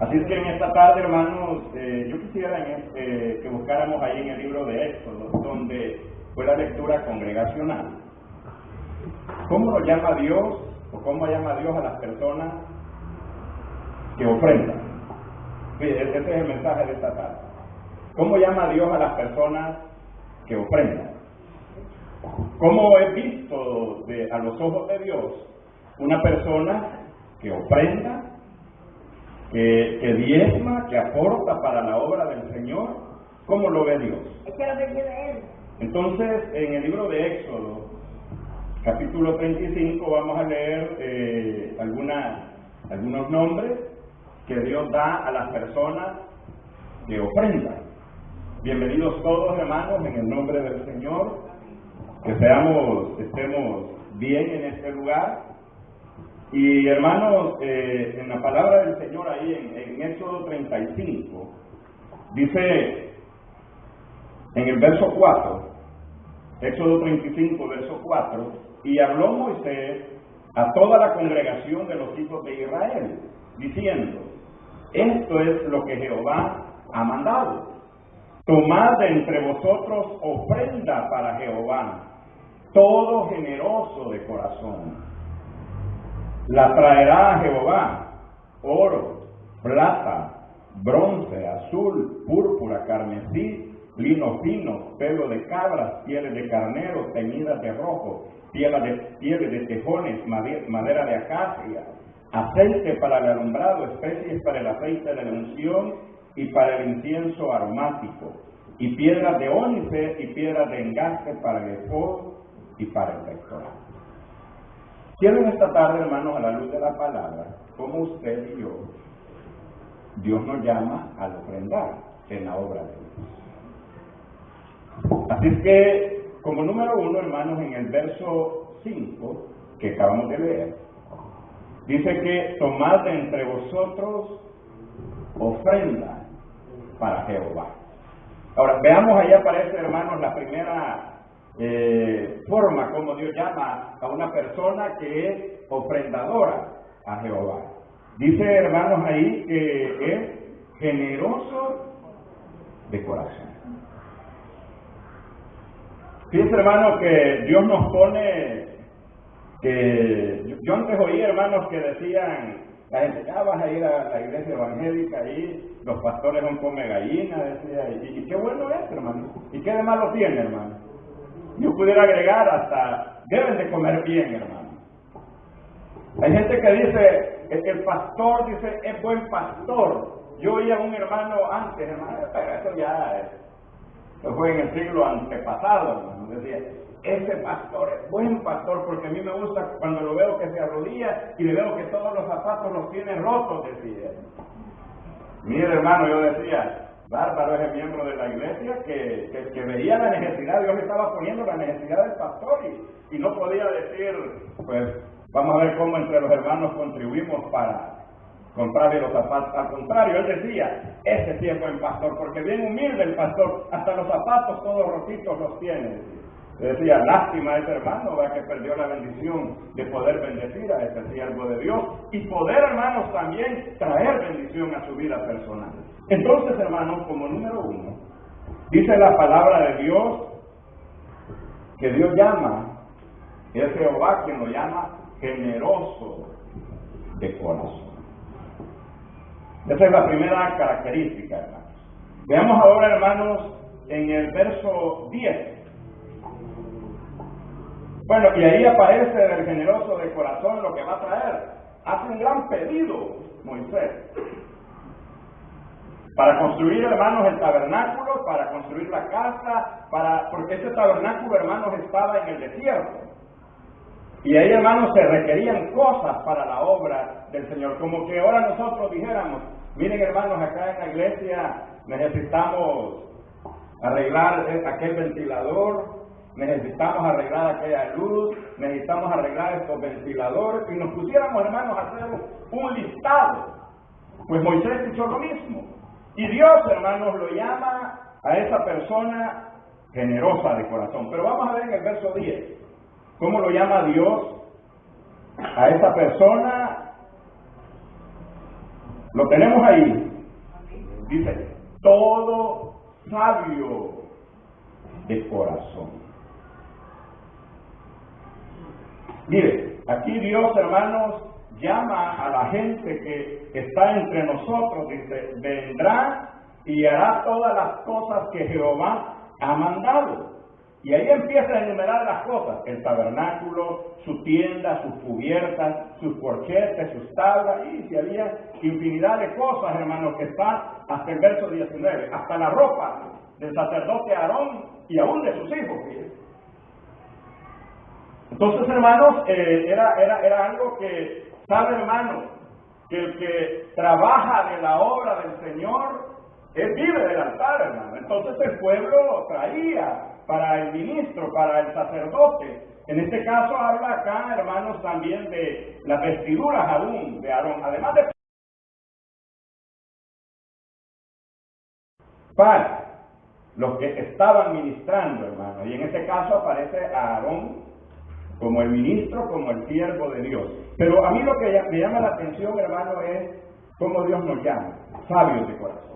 Así es que en esta tarde, hermanos, yo quisiera que buscáramos ahí en el libro de Éxodo, donde fue la lectura congregacional. ¿Cómo lo llama Dios, o cómo llama Dios a las personas que ofrendan? Ese es el mensaje de esta tarde. ¿Cómo llama Dios a las personas que ofrendan? ¿Cómo es visto a los ojos de Dios una persona que ofrenda, que diezma, que aporta para la obra del Señor? ¿Cómo lo ve Dios? Entonces, en el libro de Éxodo, capítulo 35, vamos a leer algunos nombres que Dios da a las personas que ofrendan. Bienvenidos todos, hermanos, en el nombre del Señor. Que estemos bien en este lugar. Y hermanos, en la palabra del Señor ahí en Éxodo 35, dice en el verso 4, Éxodo 35, verso 4, y habló Moisés a toda la congregación de los hijos de Israel, diciendo: esto es lo que Jehová ha mandado. Tomad de entre vosotros ofrenda para Jehová, todo generoso de corazón. La traerá a Jehová: oro, plata, bronce, azul, púrpura, carmesí, lino fino, pelo de cabras, pieles de carnero, teñidas de rojo, pieles de tejones, madera de acacia, aceite para el alumbrado, especies para el aceite de la unción y para el incienso aromático, y piedras de ónice y piedras de engaste para el efod y para el pectoral. Quiero en esta tarde, hermanos, a la luz de la palabra, como usted y yo, Dios nos llama al ofrendar en la obra de Dios. Así es que, como número 1, hermanos, en el verso 5 que acabamos de leer, dice que tomad de entre vosotros ofrenda para Jehová. Ahora, veamos, ahí aparece, hermanos, la primera forma como Dios llama a una persona que es ofrendadora a Jehová. Dice, hermanos, ahí que es generoso de corazón. Fíjense, hermanos, que Dios nos pone, que yo antes oí, hermanos, que decían, la gente: ya vas a ir a la iglesia evangélica, ahí los pastores son come gallina, decía, y qué bueno es, hermano, y qué de malo tiene, hermano. Yo pudiera agregar hasta, deben de comer bien, hermano. Hay gente que dice, el pastor dice, es buen pastor. Yo oía a un hermano antes, hermano, pero eso ya fue en el siglo antepasado, hermano. Decía, ese pastor es buen pastor, porque a mí me gusta cuando lo veo que se arrodilla y le veo que todos los zapatos los tiene rotos, decía. Mire, hermano, yo decía, bárbaro es el miembro de la iglesia que veía la necesidad. Dios le estaba poniendo la necesidad del pastor y no podía decir, pues vamos a ver cómo entre los hermanos contribuimos para comprarle los zapatos. Al contrario, él decía, ese sí es buen pastor, porque bien humilde el pastor, hasta los zapatos todos rotitos los tiene. Decía, lástima a ese hermano, ¿verdad?, que perdió la bendición de poder bendecir a ese siervo de Dios y poder, hermanos, también traer bendición a su vida personal. Entonces, hermanos, como número 1, dice la palabra de Dios que Dios llama, es Jehová quien lo llama generoso de corazón. Esa es la primera característica, hermanos. Veamos ahora, hermanos, en el verso 10. Bueno, y ahí aparece del generoso de corazón lo que va a traer. Hace un gran pedido Moisés para construir, hermanos, el tabernáculo, para construir la casa, porque este tabernáculo, hermanos, estaba en el desierto. Y ahí, hermanos, se requerían cosas para la obra del Señor. Como que ahora nosotros dijéramos, miren, hermanos, acá en la iglesia necesitamos arreglar aquel ventilador, necesitamos arreglar aquella luz, necesitamos arreglar estos ventiladores, y nos pusiéramos, hermanos, a hacer un listado. Pues Moisés hizo lo mismo. Y Dios, hermanos, lo llama a esa persona generosa de corazón. Pero vamos a ver en el verso 10, ¿cómo lo llama Dios a esa persona? Lo tenemos ahí. Dice, todo sabio de corazón. Mire, aquí Dios, hermanos, llama a la gente que está entre nosotros, dice, vendrá y hará todas las cosas que Jehová ha mandado. Y ahí empieza a enumerar las cosas: el tabernáculo, su tienda, sus cubiertas, sus corchetes, sus tablas, y si había infinidad de cosas, hermanos, que están hasta el verso 19, hasta la ropa del sacerdote Aarón y aún de sus hijos. ¿Sí? Entonces, hermanos, era algo que, sabe, hermanos, que el que trabaja de la obra del Señor, él vive del altar, hermano. Entonces el pueblo traía para el ministro, para el sacerdote. En este caso habla acá, hermanos, también de las vestiduras aún de Aarón, además de para los que estaban ministrando, hermano. Y en este caso aparece a Aarón como el ministro, como el siervo de Dios. Pero a mí lo que me llama la atención, hermano, es cómo Dios nos llama, sabios de corazón.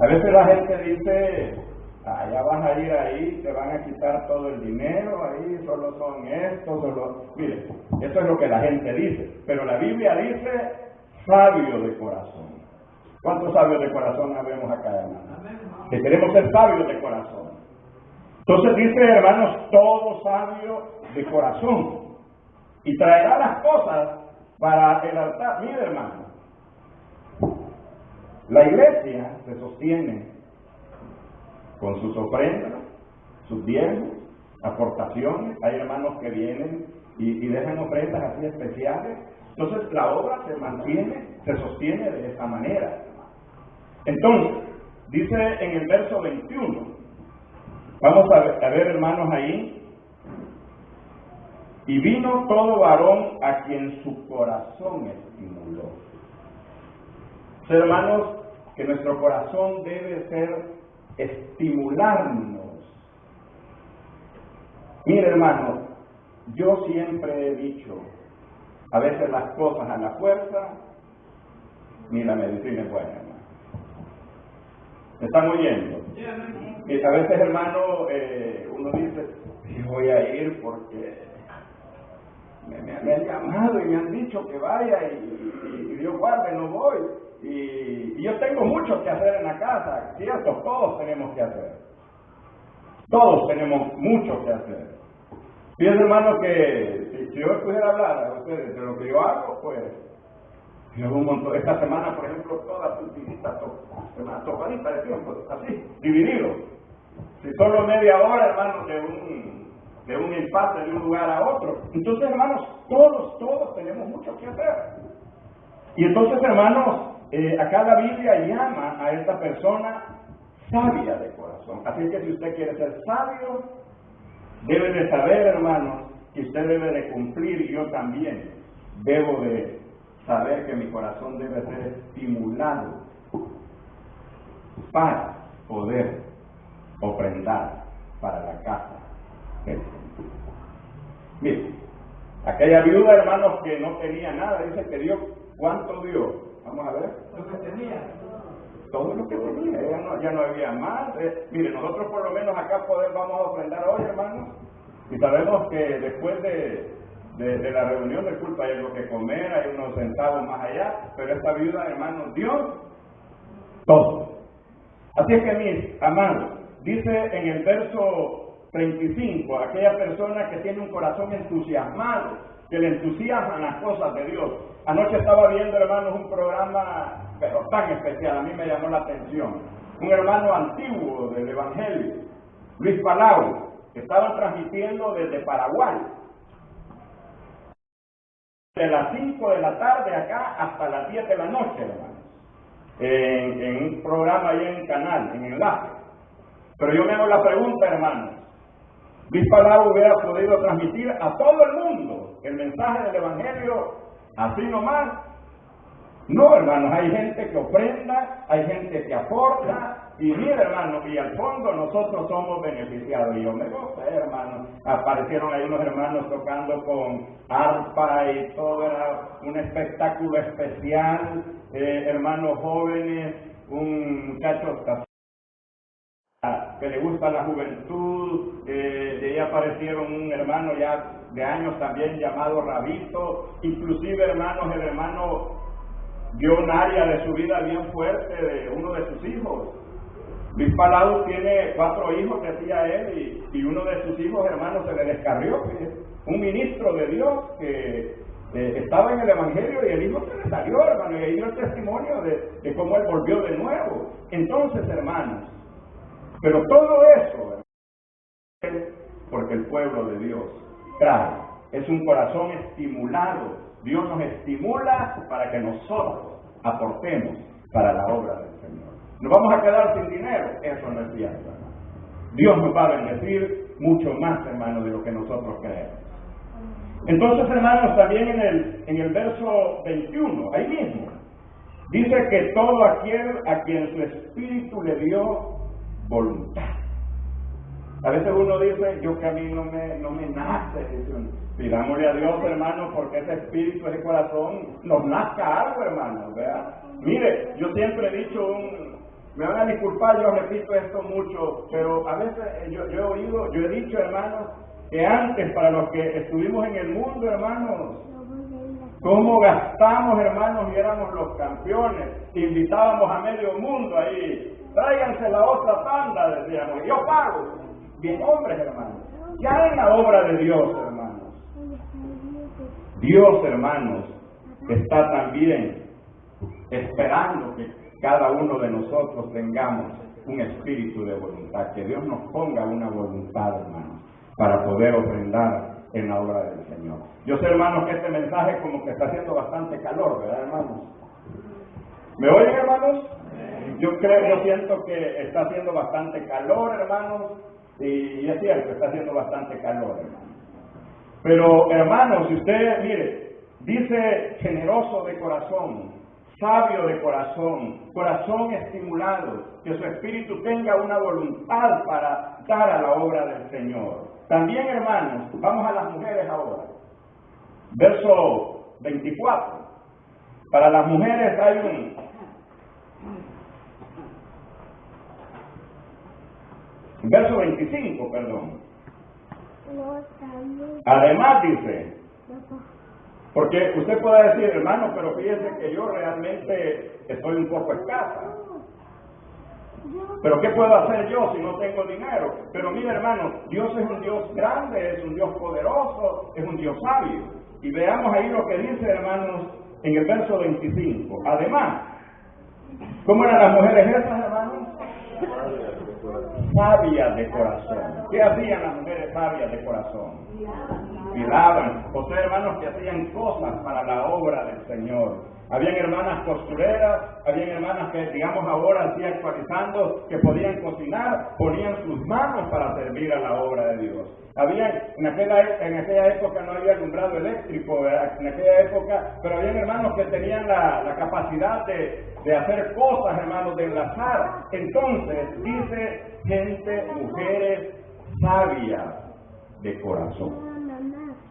A veces la gente dice, ya vas a ir ahí, te van a quitar todo el dinero, ahí solo son estos, solo... Mire, eso es lo que la gente dice, pero la Biblia dice sabio de corazón. ¿Cuántos sabios de corazón habemos acá, hermano? Que queremos ser sabios de corazón. Entonces dice, hermanos, todo sabio de corazón, y traerá las cosas para el altar. Mire, hermano, la iglesia se sostiene con sus ofrendas, sus diezmos, aportaciones. Hay hermanos que vienen y dejan ofrendas así especiales. Entonces la obra se mantiene, se sostiene de esta manera. Entonces, dice en el verso 21, vamos a ver, hermanos, ahí. Y vino todo varón a quien su corazón estimuló. Hermanos, que nuestro corazón debe ser estimularnos. Mire, hermano, yo siempre he dicho, a veces las cosas a la fuerza, ni la medicina es buena, hermano. ¿Me están oyendo? Y a veces, hermano, uno dice, yo voy a ir porque me han llamado y me han dicho que vaya y Dios guarde, no voy. Y yo tengo mucho que hacer en la casa, ¿cierto? Todos tenemos que hacer. Todos tenemos mucho que hacer. Fíjense, hermano, que si yo pudiera hablar a ustedes de lo que yo hago, pues yo hago un montón. Esta semana, por ejemplo, toda visita, tocadita de tiempo, así, dividido. Si solo media hora, hermano, de un empate de un lugar a otro. Entonces, hermanos, todos tenemos mucho que hacer. Y entonces, hermanos, acá la Biblia llama a esta persona sabia de corazón. Así que si usted quiere ser sabio, debe de saber, hermanos, que usted debe de cumplir, y yo también debo de saber que mi corazón debe ser estimulado para poder ofrendar para la casa del Señor. Mire, aquella viuda, hermanos, que no tenía nada, dice que dio, ¿cuánto dio? Vamos a ver. Lo que tenía. Todo lo que tenía, ya no había más. Mire, nosotros por lo menos acá vamos a ofrendar hoy, hermanos, y sabemos que después de la reunión de culto hay algo que comer, hay unos centavos más allá, pero esta viuda, hermanos, dio todo. Así es que, mis amados, dice en el verso 35, aquella persona que tiene un corazón entusiasmado, que le entusiasman las cosas de Dios. Anoche estaba viendo, hermanos, un programa, pero tan especial, a mí me llamó la atención. Un hermano antiguo del Evangelio, Luis Palau, que estaba transmitiendo desde Paraguay, de las 5 de la tarde acá hasta las 10 de la noche, hermanos, en un programa ahí en canal, en enlace. Pero yo me hago la pregunta, hermanos, Luis Palau hubiera podido transmitir a todo el mundo el mensaje del Evangelio así nomás, No, hermanos, hay gente que ofrenda, hay gente que aporta, y mira, hermanos, y al fondo nosotros somos beneficiados. Y yo me gocé, hermanos. Aparecieron ahí unos hermanos tocando con arpa y todo, era un espectáculo especial. Hermanos jóvenes, un muchacho que le gusta la juventud, de ahí aparecieron un hermano ya de años también llamado Rabito, inclusive, hermanos, el hermano dio un área de su vida bien fuerte de uno de sus hijos. Luis Palau tiene 4 hijos, decía él, y uno de sus hijos, hermanos, se le descarrió, un ministro de Dios que estaba en el Evangelio, y el hijo se le salió, hermano, y ahí dio el testimonio de cómo él volvió de nuevo. Entonces, hermanos, pero todo eso es porque el pueblo de Dios trae, es un corazón estimulado. Dios nos estimula para que nosotros aportemos para la obra del Señor. ¿Nos vamos a quedar sin dinero? Eso no es cierto, hermano. Dios nos va a bendecir mucho más, hermano, de lo que nosotros creemos. Entonces, hermanos, también en el verso 21, ahí mismo, dice que todo aquel a quien su espíritu le dio voluntad. A veces uno dice, yo que a mí no me nace. Pidámosle a Dios, hermano, porque ese espíritu, ese corazón, nos nazca algo, hermano, ¿verdad? Mire, yo siempre he dicho me van a disculpar, yo repito esto mucho, pero a veces yo he dicho, hermanos, que antes, para los que estuvimos en el mundo, hermanos, cómo gastamos, hermanos, y éramos los campeones, invitábamos a medio mundo ahí, tráiganse la otra tanda, decíamos, y yo pago. Bien, hombres, hermanos, ya en la obra de Dios, hermanos, Dios, hermanos, está también esperando que cada uno de nosotros tengamos un espíritu de voluntad, que Dios nos ponga una voluntad, hermanos, para poder ofrendar en la obra del Señor. Yo sé, hermanos, que este mensaje como que está haciendo bastante calor, ¿verdad, hermanos? ¿Me oyen, hermanos? Yo siento que está haciendo bastante calor, hermanos, y es cierto, está haciendo bastante calor, hermanos. Pero, hermanos, si usted, mire, dice generoso de corazón, sabio de corazón, corazón estimulado, que su espíritu tenga una voluntad para dar a la obra del Señor. También, hermanos, vamos a las mujeres ahora. Verso 24. Para las mujeres hay verso 25, perdón. Además dice, porque usted puede decir, hermano, pero fíjese que yo realmente estoy un poco escasa. Pero ¿qué puedo hacer yo si no tengo dinero? Pero mire, hermano, Dios es un Dios grande, es un Dios poderoso, es un Dios sabio. Y veamos ahí lo que dice, hermanos, en el verso 25. Además, ¿cómo eran las mujeres esas, hermanos? Sabias de corazón. ¿Qué hacían las mujeres sabias de corazón? Miraban. O sea, hermanos, que hacían cosas para la obra del Señor. Habían hermanas costureras, habían hermanas que, digamos ahora, así actualizando, que podían cocinar, ponían sus manos para servir a la obra de Dios. En aquella época no había alumbrado eléctrico, ¿verdad? En aquella época, pero habían hermanos que tenían la capacidad de hacer cosas, hermanos, de enlazar. Entonces, dice gente, mujeres sabias de corazón.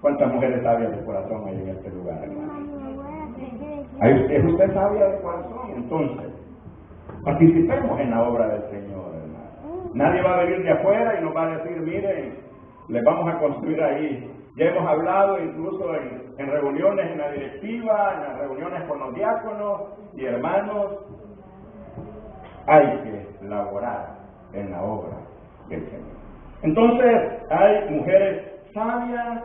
¿Cuántas mujeres sabias de corazón hay en este lugar, hermano? ¿Es usted sabia de corazón? Entonces, participemos en la obra del Señor, hermano. Nadie va a venir de afuera y nos va a decir, miren, les vamos a construir ahí. Ya hemos hablado incluso en reuniones en la directiva, en las reuniones con los diáconos y hermanos, hay que laborar en la obra del Señor. Entonces, hay mujeres sabias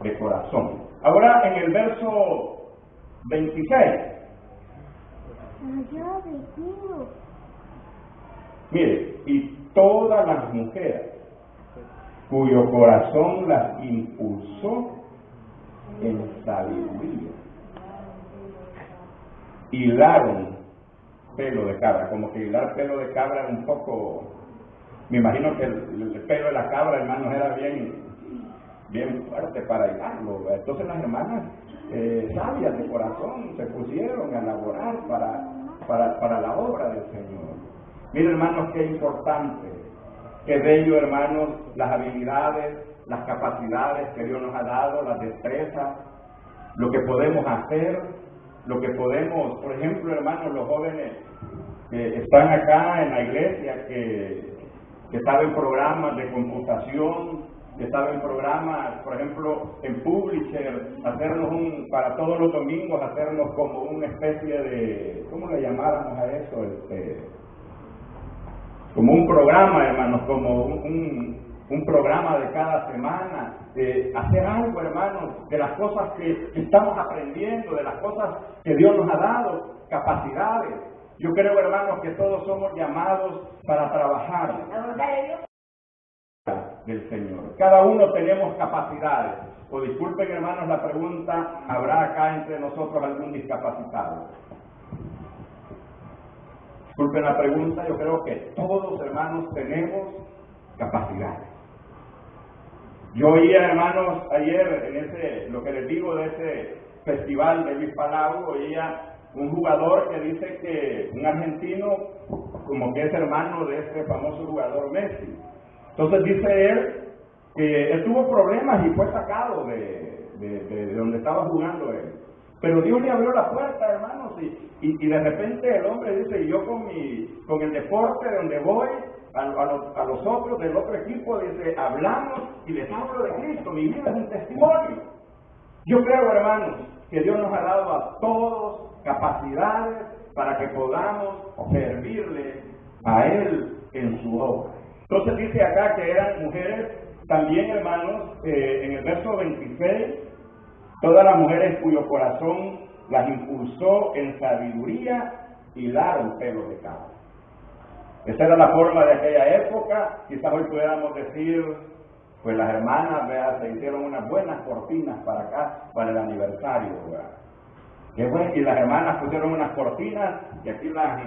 de corazón. Ahora, en el verso 26. Mire, y todas las mujeres cuyo corazón las impulsó en sabiduría hilaron pelo de cabra. Como que hilar pelo de cabra era un poco, me imagino que el pelo de la cabra, hermanos, era bien fuerte para hilarlo. Entonces las hermanas sabias de corazón se pusieron a elaborar para la obra del Señor. Miren, hermanos, qué importante, qué bello, hermanos, las habilidades, las capacidades que Dios nos ha dado, las destrezas, lo que podemos hacer, lo que podemos, por ejemplo, hermanos, los jóvenes que están acá en la iglesia, que saben programas de computación, que saben programas, por ejemplo, en Publisher, hacernos para todos los domingos, hacernos como una especie de, ¿cómo le llamáramos a eso? Como un programa, hermanos, como un programa de cada semana, hacer algo, hermanos, de las cosas que estamos aprendiendo, de las cosas que Dios nos ha dado, capacidades. Yo creo, hermanos, que todos somos llamados para trabajar del Señor. Cada uno tenemos capacidades. O disculpen, hermanos, la pregunta, ¿habrá acá entre nosotros algún discapacitado? Disculpen la pregunta, yo creo que todos, hermanos, tenemos capacidades. Yo oía, hermanos, ayer lo que les digo de ese festival de Luis Palau, oía un jugador que dice que un argentino como que es hermano de este famoso jugador Messi. Entonces dice él que él tuvo problemas y fue sacado de donde estaba jugando él. Pero Dios le abrió la puerta, hermanos, y de repente el hombre dice, y yo con el deporte de donde voy, a los otros del otro equipo, dice, hablamos y les hablo de Cristo, mi vida es un testimonio. Yo creo, hermanos, que Dios nos ha dado a todos capacidades para que podamos servirle a Él en su obra. Entonces dice acá que eran mujeres, también, hermanos, en el verso 26, todas las mujeres cuyo corazón las impulsó en sabiduría, hilaron pelos de cabra. Esa era la forma de aquella época. Quizás hoy pudiéramos decir, pues las hermanas, ¿verdad?, se hicieron unas buenas cortinas para acá, para el aniversario, ¿verdad? Qué bueno, y las hermanas pusieron unas cortinas y aquí las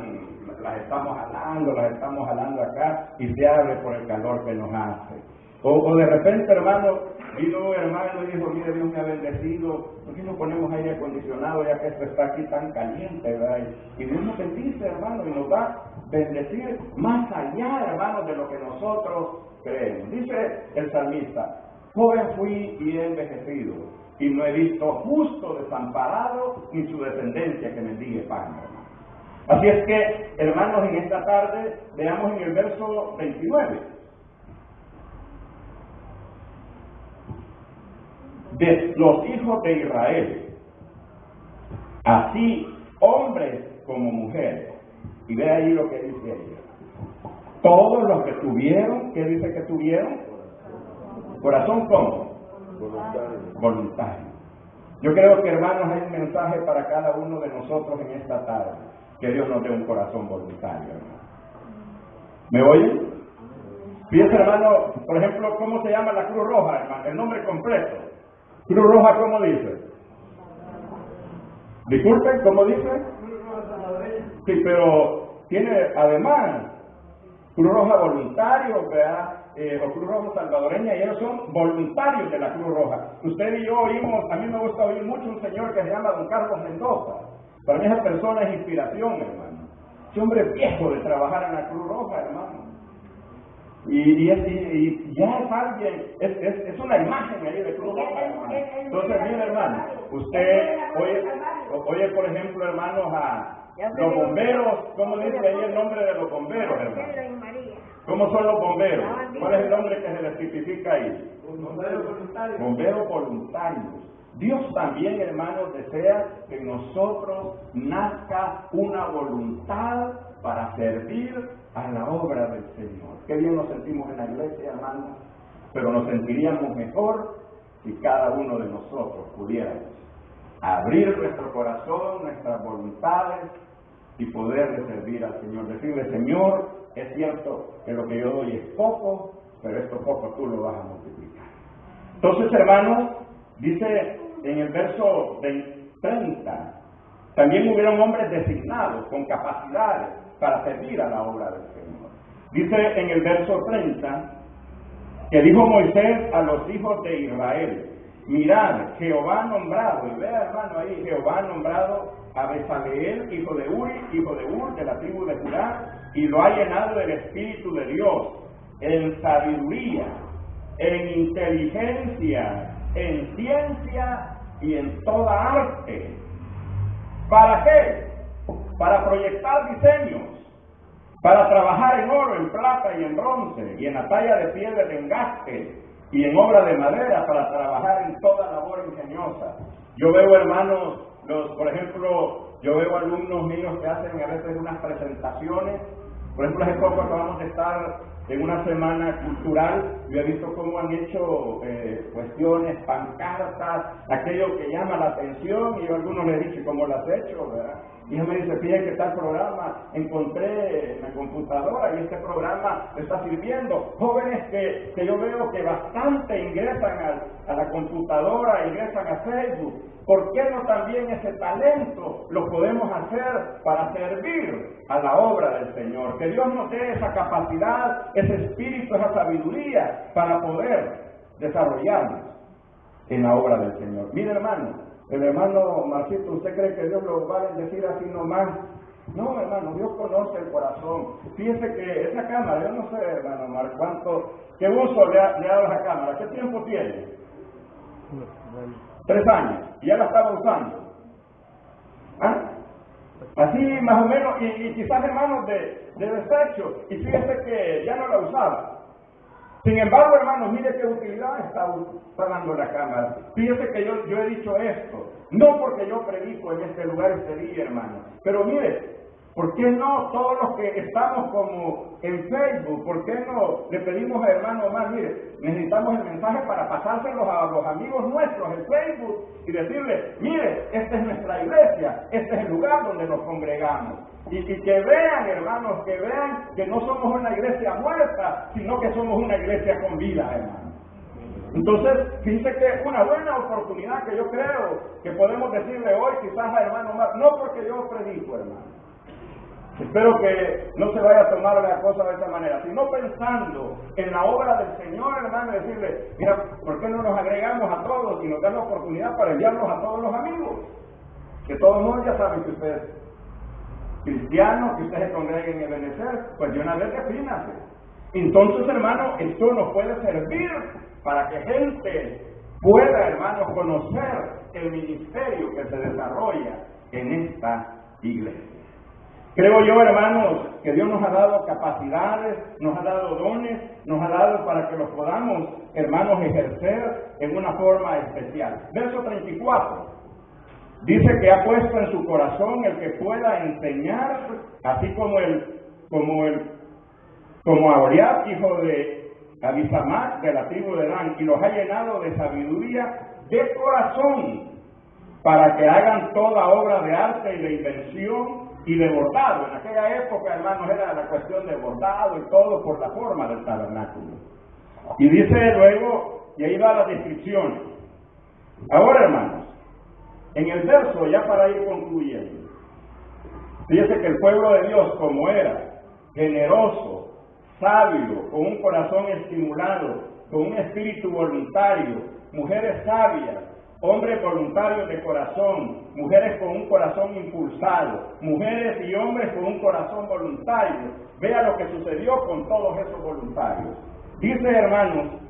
estamos jalando acá y se abre por el calor que nos hace. O de repente, hermano, vino un hermano y dijo, mire, Dios me ha bendecido, ¿por qué no ponemos aire acondicionado ya que esto está aquí tan caliente, verdad? Y Dios nos bendice, hermano, y nos va a bendecir más allá, hermano, de lo que nosotros creemos. Dice el salmista, joven fui y he envejecido, y no he visto justo desamparado, ni su descendencia que mendigue pan, hermano. Así es que, hermanos, en esta tarde, veamos en el verso 29. De los hijos de Israel, así hombres como mujeres. Y ve ahí lo que dice ahí. Todos los que tuvieron, ¿qué dice que tuvieron? Corazón ¿cómo? Voluntario. Yo creo que, hermanos, hay un mensaje para cada uno de nosotros en esta tarde. Que Dios nos dé un corazón voluntario, hermano. ¿Me oyen? Fíjense, hermano, por ejemplo, ¿cómo se llama la Cruz Roja, hermano? El nombre completo. Cruz Roja, ¿cómo dice? Disculpen, ¿cómo dice? Sí, pero tiene además Cruz Roja voluntario, ¿verdad? O Cruz Roja salvadoreña, y ellos son voluntarios de la Cruz Roja. Usted y yo oímos, a mí me gusta oír mucho un señor que se llama Don Carlos Mendoza. Para mí esa persona es inspiración, hermano. Ese hombre viejo de trabajar en la Cruz Roja, hermano. Y ya es alguien, es una imagen ahí de Cruz Roja, hermano. Entonces, mire, hermano, usted oye, por ejemplo, hermanos, a los bomberos. ¿Cómo dice ahí el nombre de los bomberos, hermano? ¿Cómo son los bomberos? ¿Cuál es el nombre que se les tipifica ahí? Bomberos voluntarios. Bomberos voluntarios. Dios también, hermanos, desea que en nosotros nazca una voluntad para servir a la obra del Señor. Qué bien nos sentimos en la iglesia, hermanos, pero nos sentiríamos mejor si cada uno de nosotros pudiéramos abrir nuestro corazón, nuestras voluntades y poderle servir al Señor. Decirle, Señor, es cierto que lo que yo doy es poco, pero esto poco tú lo vas a multiplicar. Entonces, hermanos, dice en el verso 30, también hubieron hombres designados con capacidades para servir a la obra del Señor. Dice en el verso 30, que dijo Moisés a los hijos de Israel: mirad, Jehová ha nombrado, y vea hermano ahí, Jehová ha nombrado a Bezaleel, hijo de Uri, hijo de Ur, de la tribu de Judá, y lo ha llenado del Espíritu de Dios, en sabiduría, en inteligencia, en ciencia y en toda arte. ¿Para qué? Para proyectar diseños, para trabajar en oro, en plata y en bronce, y en la talla de piedra de engaste, y en obra de madera, para trabajar en toda labor ingeniosa. Yo veo, hermanos, por ejemplo, yo veo alumnos míos que hacen a veces unas presentaciones. Por ejemplo, hace poco acabamos de estar en una semana cultural. Yo he visto cómo han hecho cuestiones, pancartas, aquello que llama la atención, y yo a algunos les he dicho: ¿cómo las he hecho, verdad? Y ella me dice: fíjate que tal programa encontré en la computadora y este programa está sirviendo. Jóvenes que yo veo que bastante ingresan a la computadora, ingresan a Facebook. ¿Por qué no también ese talento lo podemos hacer para servir a la obra del Señor? Que Dios nos dé esa capacidad, ese espíritu, esa sabiduría para poder desarrollarnos en la obra del Señor. Mire, hermano, el hermano Marcito, ¿usted cree que Dios lo va a bendecir así nomás? No, hermano, Dios conoce el corazón. Fíjese que esa cámara, yo no sé, hermano Mar, qué uso le ha dado esa cámara. ¿Qué tiempo tiene? 3 años. ¿Y ya la estaba usando? ¿Ah? Así más o menos, y quizás, hermanos, de desecho. Y fíjese que ya no la usaba. Sin embargo, hermanos, mire qué utilidad está dando la cámara. Fíjese que yo he dicho esto, no porque yo predico en este lugar este día, hermano, pero mire, ¿por qué no todos los que estamos como en Facebook, por qué no le pedimos a hermano Omar: mire, necesitamos el mensaje para pasárselos a los amigos nuestros en Facebook y decirle: mire, esta es nuestra iglesia, este es el lugar donde nos congregamos? Y que vean, hermanos, que vean que no somos una iglesia muerta, sino que somos una iglesia con vida, hermanos. Entonces, fíjense que es una buena oportunidad que yo creo que podemos decirle hoy quizás a hermano Omar, no porque yo predico, hermano. Espero que no se vaya a tomar la cosa de esa manera, sino pensando en la obra del Señor, hermano, y decirle: mira, ¿por qué no nos agregamos a todos y nos dan la oportunidad para enviarlos a todos los amigos? Que todos nosotros ya saben que ustedes cristianos, que ustedes se congreguen en Ebenezer, pues de una vez defínase. Entonces, hermano, esto nos puede servir para que gente pueda, hermano, conocer el ministerio que se desarrolla en esta iglesia. Creo yo, hermanos, que Dios nos ha dado capacidades, nos ha dado dones, nos ha dado para que los podamos, hermanos, ejercer en una forma especial. Verso 34. Dice que ha puesto en su corazón el que pueda enseñar, así como Aholiab, hijo de Abisamach, de la tribu de Dan, y los ha llenado de sabiduría de corazón, para que hagan toda obra de arte y de invención y de bordado. En aquella época, hermanos, era la cuestión de bordado y todo por la forma del tabernáculo. Y dice luego, y ahí va la descripción. Ahora, hermanos, en el verso, ya para ir concluyendo, fíjese que el pueblo de Dios, como era generoso, sabio, con un corazón estimulado, con un espíritu voluntario, mujeres sabias, hombres voluntarios de corazón, mujeres con un corazón impulsado, mujeres y hombres con un corazón voluntario. Vea lo que sucedió con todos esos voluntarios. Dice, hermanos,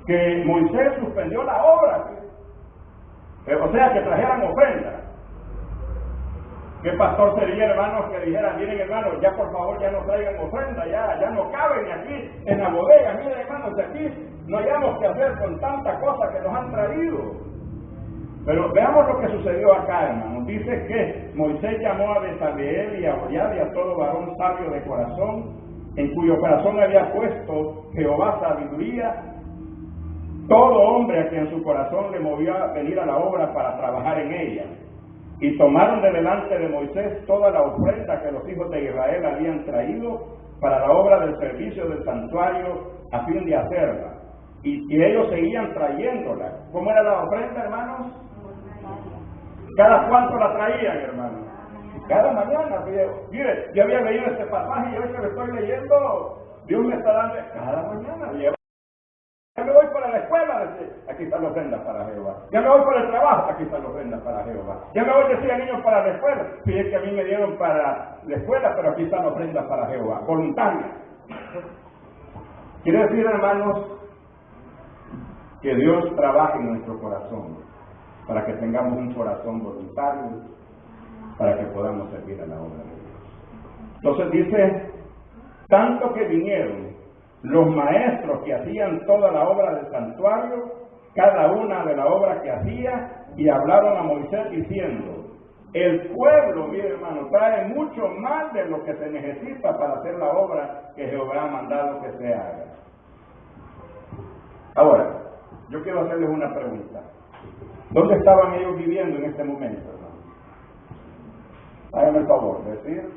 que Moisés suspendió la obra. O sea, que trajeran ofrendas. ¿Qué pastor sería, hermanos, que dijeran: miren, hermanos, ya por favor ya no traigan ofrenda, ya no caben aquí en la bodega? Miren, hermanos, aquí no hayamos que hacer con tanta cosa que nos han traído. Pero veamos lo que sucedió acá, hermanos. Dice que Moisés llamó a Bezaleel y a Aholiab y a todo varón sabio de corazón, en cuyo corazón había puesto Jehová sabiduría, todo hombre a quien su corazón le movió a venir a la obra para trabajar en ella. Y tomaron de delante de Moisés toda la ofrenda que los hijos de Israel habían traído para la obra del servicio del santuario, a fin de hacerla. Y ellos seguían trayéndola. ¿Cómo era la ofrenda, hermanos? ¿Cada cuánto la traían, hermanos? Cada mañana. Mire, yo había leído este pasaje y hoy que lo estoy leyendo, Dios me está dando cada mañana. Ya me voy para la escuela, aquí están las ofrendas para Jehová. Ya me voy para el trabajo, aquí están las ofrendas para Jehová. Ya me voy, decía niños, para la escuela. Sí, es que a mí me dieron para la escuela, pero aquí están las ofrendas para Jehová, voluntarias. Quiere decir, hermanos, que Dios trabaje en nuestro corazón, para que tengamos un corazón voluntario, para que podamos servir a la obra de Dios. Entonces dice, tanto que vinieron los maestros que hacían toda la obra del santuario, cada una de la obra que hacía, y hablaron a Moisés diciendo, el pueblo, mi hermano, trae mucho más de lo que se necesita para hacer la obra que Jehová ha mandado que se haga. Ahora, yo quiero hacerles una pregunta. ¿Dónde estaban ellos viviendo en este momento, hermano? Háganme el favor de decir,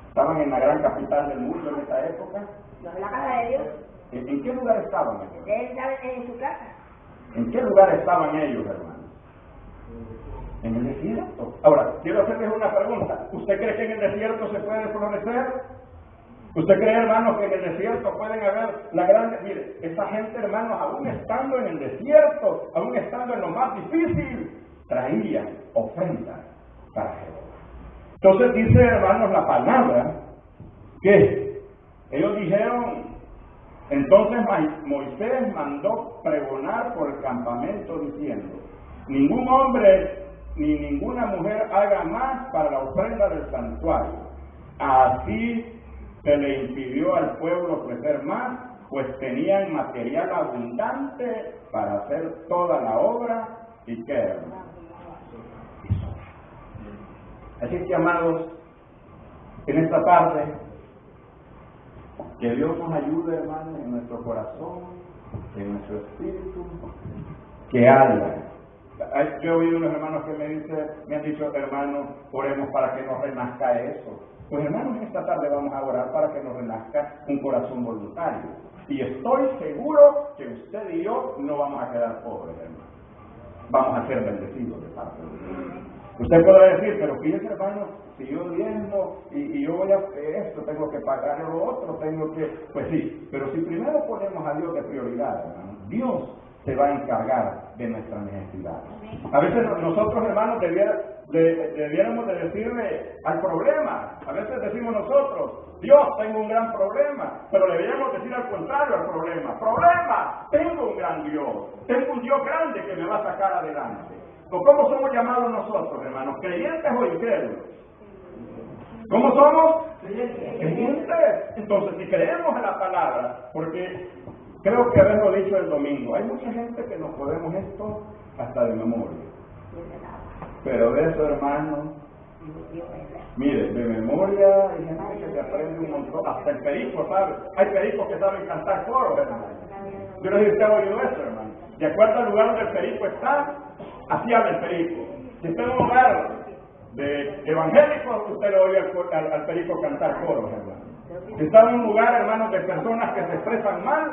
¿estaban en la gran capital del mundo en esa época? No, en la casa de Dios. ¿En qué lugar estaban ellos? Él estaba en su casa. ¿En qué lugar estaban ellos, hermano? En el desierto. Ahora, quiero hacerles una pregunta. ¿Usted cree que en el desierto se puede florecer? ¿Usted cree, hermanos, que en el desierto pueden haber la grande... Mire, esa gente, hermanos, aún estando en el desierto, aún estando en lo más difícil, traían ofrendas para Jehová. Entonces dice, hermanos, la palabra que ellos dijeron, entonces Moisés mandó pregonar por el campamento diciendo, ningún hombre ni ninguna mujer haga más para la ofrenda del santuario. Así se le impidió al pueblo ofrecer más, pues tenían material abundante para hacer toda la obra y qué, hermano. Así que, amados, en esta tarde, que Dios nos ayude, hermanos, en nuestro corazón, en nuestro espíritu, que haya. Yo he oído unos hermanos que me han dicho, hermanos, oremos para que nos renazca eso. Pues, hermanos, en esta tarde vamos a orar para que nos renazca un corazón voluntario. Y estoy seguro que usted y yo no vamos a quedar pobres, hermanos. Vamos a ser bendecidos de parte de Dios. Usted podrá decir, pero fíjese, hermano, si yo diezmo y yo voy a esto, tengo que pagar lo otro, tengo que... Pues sí, pero si primero ponemos a Dios de prioridad, hermano, Dios se va a encargar de nuestras necesidades. A veces nosotros, hermanos, debiéramos de decirle al problema. A veces decimos nosotros, Dios, tengo un gran problema, pero deberíamos decir al contrario al problema. Problema, tengo un gran Dios, tengo un Dios grande que me va a sacar adelante. ¿O cómo somos llamados nosotros, hermanos? ¿Creyentes o incrédulos? ¿Cómo somos? Creyentes. Entonces, si creemos en la palabra, porque creo que haberlo dicho el domingo, hay mucha gente que nos podemos esto hasta de memoria. Pero de eso, hermanos, mire, de memoria hay gente que se aprende un montón, hasta el perico, ¿sabe? Hay pericos que saben cantar coros, hermano. Yo no sé si usted ha oído eso, hermano. De acuerdo al lugar donde el perico está, así habla el perico. Si está en un lugar de evangélicos, usted le oye al perico cantar coros, hermano. Si está en un lugar, hermano, de personas que se expresan mal,